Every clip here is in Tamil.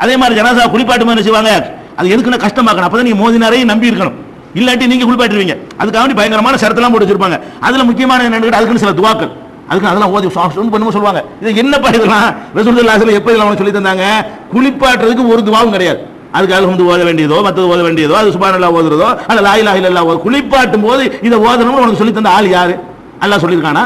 அதே மாதிரி ஜனாசா குளிப்பாட்டு என்ன செய்வாங்க, அது எதுக்குன்னு கஷ்டமாக்கணும். அப்பதான் நீங்க மோதினாரையும் நம்பி இருக்கணும், இல்லாட்டி நீங்க குளிப்பாட்டுவீங்க. அதுக்காக பயங்கரமான சரத்தெல்லாம் போட்டு வச்சிருப்பாங்க. அதுல முக்கியமான என்னன்னு அதுக்குன்னு சில துவாக்கள், அதுக்கு அதெல்லாம் ஓதி பண்ணும் சொல்லுவாங்க. இது என்னப்பா இதெல்லாம் ரசூலுல்லாஹி ஸல்லல்லாஹு எப்ப இதெல்லாம் சொல்லி தந்தாங்க? குளிப்பாட்டுறதுக்கு ஒரு துவாவும் கிடையாது. அதுக்கு அல்ஹம்து ஓத வேண்டியதோ மற்றது ஓத வேண்டியதோ அது சுப்ஹானல்லாஹ் ஓதுறதோ அல்ல லா இலாஹ இல்லல்லாஹ் குளிப்பாட்டும் போது இதை ஓதணும்னு உனக்கு சொல்லி தந்த ஆள் யாரு? அல்லாஹ் சொல்லியிருக்கானா?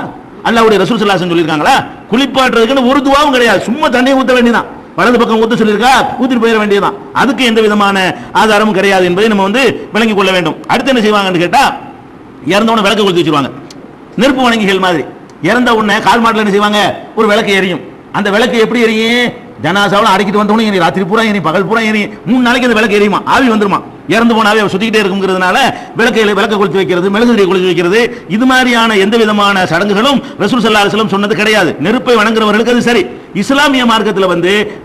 அல்லாஹ்வுடைய ரசூல் ஸல்லல்லாஹு அலைஹி வஸல்லம் சொல்லியிருக்காங்களா? குளிப்பாட்டுறதுக்குன்னு ஒரு துவாவும் கிடையாது. சும்மா தண்ணியை ஊற்ற வேண்டியதான். வலது பக்கம் ஊத்த சொல்லியிருக்கா, ஊத்திட்டு போயிட வேண்டியதான். அதுக்கு எந்த விதமான ஆதாரமும் கிடையாது என்பதை நம்ம விளங்கிக் கொள்ள வேண்டும். அடுத்து என்ன செய்வாங்கன்னு கேட்டா, இறந்தவன விளக்கு கொளுத்தி வச்சிருவாங்க. நெருப்பு வணங்கிகள் மாதிரி இறந்த உடனே கால் மாட்டில் என்ன செய்வாங்க, ஒரு விளக்கு எரியும். அந்த விளக்கு எப்படி எரியும்? ஜனாசாவில் அடக்கிட்டு வந்தவனே எரி, ராத்திரி பூரா எரி, பகல் பூரா எரி, 3 நாளைக்கு அந்த விளக்கு எரியுமா, ஆவி வந்துருமா. இறந்து போனாவே சுத்திக்கிட்டே இருக்குங்கிறதுனால விளக்க கொளுத்தி வைக்கிறது, மெழுகுதிரியை கொளுத்தி வைக்கிறது, இது மாதிரியான எந்த விதமான சடங்குகளும் ரசூல் ஸல்லல்லாஹு அலைஹி வஸல்லம் சொன்னது கிடையாது. நெருப்பை வணங்குறவர்களுக்கு அது சரி. இஸ்லாமிய மார்க்கத்தில்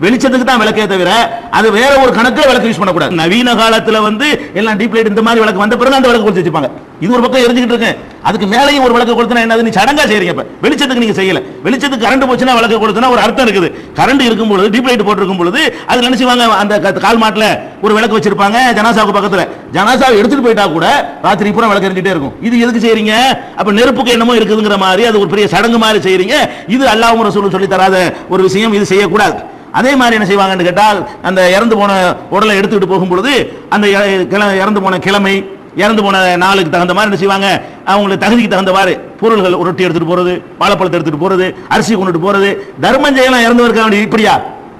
வெளிச்சத்துக்கு தான் விளக்கே தவிர அது வேற ஒரு கணக்கில் விளக்கு யூஸ் பண்ணக்கூடாது. நவீன காலத்தில் எல்லாம் டீப் லைட் இந்த மாதிரி விளக்கு வந்த பிறகு அந்த விளக்கு கொளுத்தி வச்சுப்பாங்க. இது ஒரு பக்கம் எரிஞ்சுக்கிட்டு இருக்கு, அதுக்கு மேலேயும் ஒரு விளக்கு கொளுத்தினா என்னது? நீ சடங்கா செய்றீங்க. இப்ப வெளிச்சத்துக்கு நீங்க செய்யல, வெளிச்சத்துக்கு கரண்ட் போச்சுன்னா விளக்கு கொளுத்தினா ஒரு அர்த்தம் இருக்குது. கரண்ட் இருக்கும் பொழுது, டீப் லைட் போட்டிருக்கும் பொழுது அதுல என்ன செய்வாங்க, அந்த கால் மாட்டில் ஒரு விளக்கு வச்சிருப்பாங்க ஜனாசாவுக்கு பக்கத்துல. ஜனாசாவை எடுத்துட்டு போயிட்டா கூட ராத்திரி பூரா விளக்கு எரிஞ்சிட்டே இருக்கும். இது எதுக்கு செய்றீங்க? அப்ப நெருப்புக்கு என்னமோ இருக்குதுங்கிற மாதிரி அது ஒரு பெரிய சடங்கு மாதிரி செய்றீங்க. இது அல்லாஹ்வும் ரசூலும் சொல்லி தராத ஒரு விஷயம், இது செய்யக்கூடாது. அதே மாதிரி என்ன செய்வாங்கன்னு கேட்டால், அந்த இறந்து போன உடலை எடுத்துக்கிட்டு போகும் பொழுது அந்த இறந்து போன கிழமை, இறந்து போன நாளுக்கு தகுந்த மாதிரி என்ன செய்வாங்க, அவங்களுக்கு தகுதிக்கு தகுந்தவாறு பொருள்கள், ரொட்டி எடுத்துட்டு போறது, வாழைப்பழத்தை எடுத்துட்டு போறது, அரிசி கொண்டுட்டு போறது, தர்மம் செய்யலாம். இறந்து இருக்க வேண்டிய இப்படியா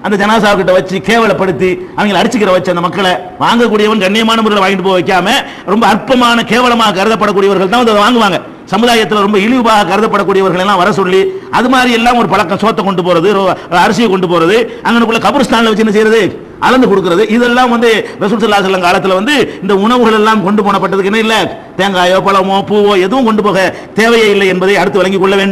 அந்த ஜனாசா கிட்ட வச்சு கேவலப்படுத்தி அவங்களை அடிச்சுக்கிற வச்சு அந்த மக்களை வாங்கக்கூடியவன் கண்ணியமான முறையில் வாங்கிட்டு போக வைக்காம ரொம்ப அற்பமான கேவலமாக கருதப்படக்கூடியவர்கள் தான் அதை வாங்குவாங்க. சமுதாயத்தில் ரொம்ப இழிவாக கருதப்படக்கூடியவர்கள் எல்லாம் வர சொல்லி அது மாதிரி எல்லாம் ஒரு பழக்கம், சோத்தை கொண்டு போறது, அரிசியை கொண்டு போறது, அங்கனுக்குள்ள கபர்ஸ்தான்ல வச்சு என்ன செய்யறது, அளந்து கொடுக்கிறது. இதெல்லாம் ரசூல் ஸல்லல்லாஹு அலைஹி வஸல்லம் காலத்தில் இந்த உணவுகள் எல்லாம் கொண்டு போனப்பட்டதுக்கு என்ன இல்லை, தேங்காயோ பழமோ பூவோ எதுவும் கொண்டு போக தேவையே இல்லை என்பதை அடுத்து விளங்கிக் கொள்ள வேண்டும்.